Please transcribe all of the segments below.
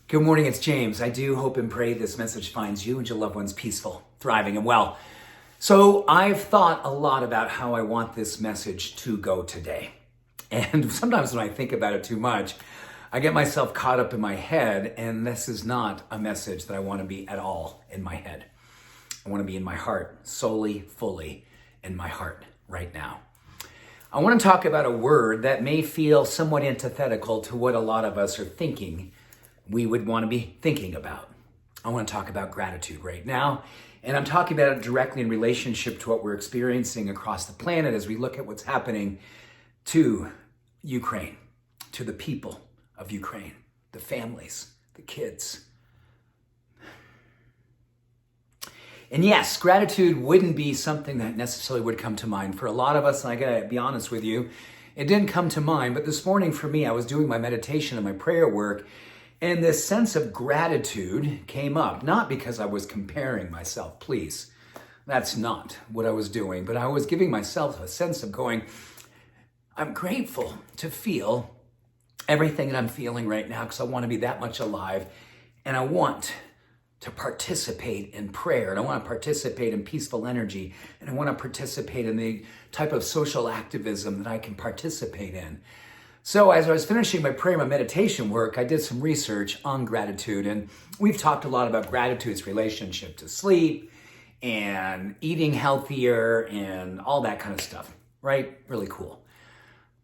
Good morning, it's James. I do hope and pray this message finds you and your loved ones peaceful, thriving, and well. So I've thought a lot about how I want this message to go today. And sometimes when I think about it too much, I get myself caught up in my head, and this is not a message that I want to be at all in my head. I want to be in my heart, solely, fully in my heart right now. I want to talk about a word that may feel somewhat antithetical to what a lot of us are thinking we would want to be thinking about. I want to talk about gratitude right now, and I'm talking about it directly in relationship to what we're experiencing across the planet as we look at what's happening to Ukraine, to the people of Ukraine, the families, the kids. And yes, gratitude wouldn't be something that necessarily would come to mind for a lot of us, and I gotta be honest with you, it didn't come to mind, but this morning for me, I was doing my meditation and my prayer work, and this sense of gratitude came up, not because I was comparing myself, please. That's not what I was doing, but I was giving myself a sense of going, I'm grateful to feel everything that I'm feeling right now because I want to be that much alive, and I want to participate in prayer, and I want to participate in peaceful energy, and I want to participate in the type of social activism that I can participate in. So as I was finishing my prayer, my meditation work, I did some research on gratitude, and we've talked a lot about gratitude's relationship to sleep and eating healthier and all that kind of stuff, right? Really cool.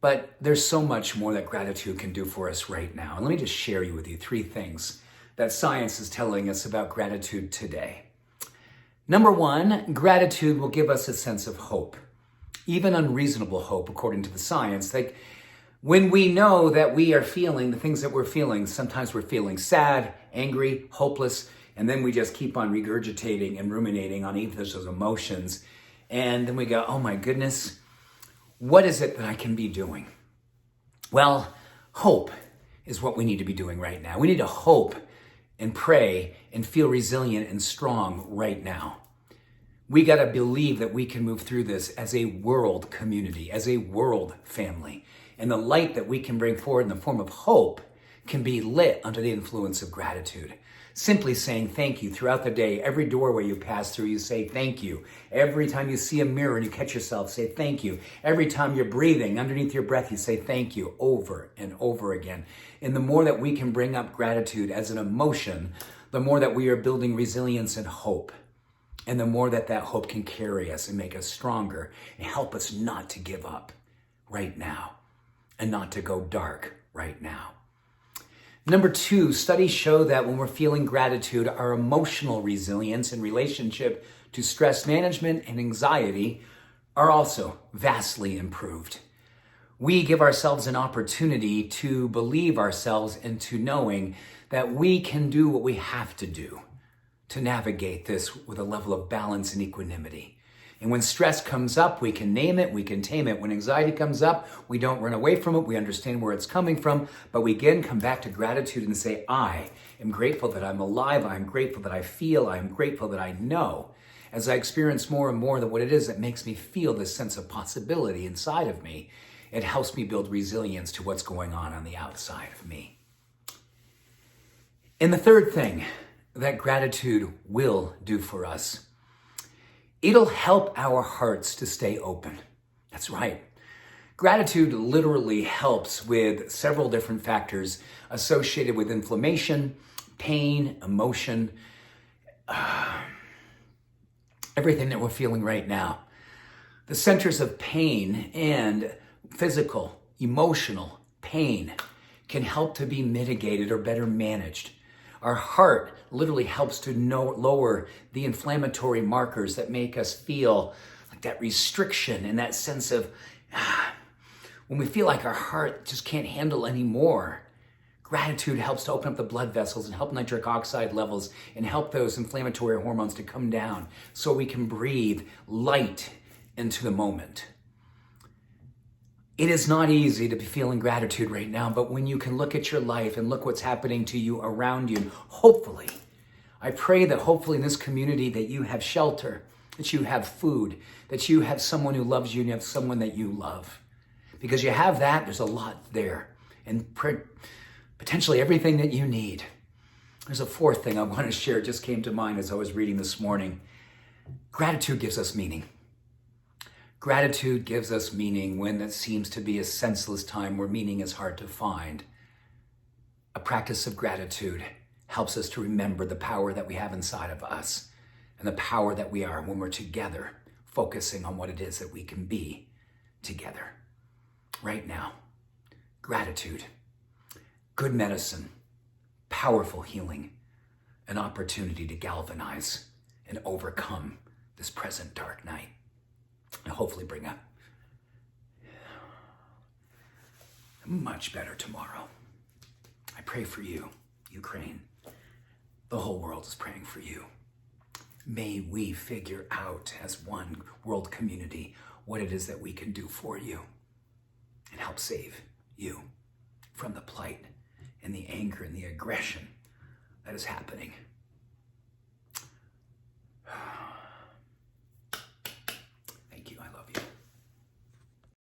But there's so much more that gratitude can do for us right now. And let me just share with you 3 things that science is telling us about gratitude today. Number 1, gratitude will give us a sense of hope, even unreasonable hope, according to the science. Like, when we know that we are feeling the things that we're feeling, sometimes we're feeling sad, angry, hopeless, and then we just keep on regurgitating and ruminating on each of those emotions. And then we go, oh my goodness, what is it that I can be doing? Well, hope is what we need to be doing right now. We need to hope and pray and feel resilient and strong right now. We got to believe that we can move through this as a world community, as a world family. And the light that we can bring forward in the form of hope can be lit under the influence of gratitude. Simply saying thank you throughout the day. Every doorway you pass through, you say thank you. Every time you see a mirror and you catch yourself, say thank you. Every time you're breathing, underneath your breath, you say thank you over and over again. And the more that we can bring up gratitude as an emotion, the more that we are building resilience and hope. And the more that that hope can carry us and make us stronger and help us not to give up right now and not to go dark right now. Number 2, studies show that when we're feeling gratitude, our emotional resilience in relationship to stress management and anxiety are also vastly improved. We give ourselves an opportunity to believe ourselves into knowing that we can do what we have to do to navigate this with a level of balance and equanimity. And when stress comes up, we can name it, we can tame it. When anxiety comes up, we don't run away from it, we understand where it's coming from, but we again come back to gratitude and say, I am grateful that I'm alive, I'm grateful that I feel, I'm grateful that I know. As I experience more and more that what it is that makes me feel this sense of possibility inside of me, it helps me build resilience to what's going on the outside of me. And the third thing that gratitude will do for us, it'll help our hearts to stay open. That's right. Gratitude literally helps with several different factors associated with inflammation, pain, emotion, everything that we're feeling right now. The centers of pain and physical, emotional pain can help to be mitigated or better managed. Our heart literally helps to lower the inflammatory markers that make us feel like that restriction and that sense of when we feel like our heart just can't handle anymore. Gratitude helps to open up the blood vessels and help nitric oxide levels and help those inflammatory hormones to come down so we can breathe light into the moment. It is not easy to be feeling gratitude right now, but when you can look at your life and look what's happening to you around you, hopefully, I pray that hopefully in this community that you have shelter, that you have food, that you have someone who loves you and you have someone that you love. Because you have that, there's a lot there. And potentially everything that you need. There's a fourth thing I want to share. It just came to mind as I was reading this morning. Gratitude gives us meaning. Gratitude gives us meaning when it seems to be a senseless time where meaning is hard to find. A practice of gratitude helps us to remember the power that we have inside of us and the power that we are when we're together, focusing on what it is that we can be together. Right now, gratitude, good medicine, powerful healing, an opportunity to galvanize and overcome this present dark night. And hopefully bring up a much better tomorrow. I pray for you, Ukraine. The whole world is praying for you. May we figure out as one world community what it is that we can do for you and help save you from the plight and the anger and the aggression that is happening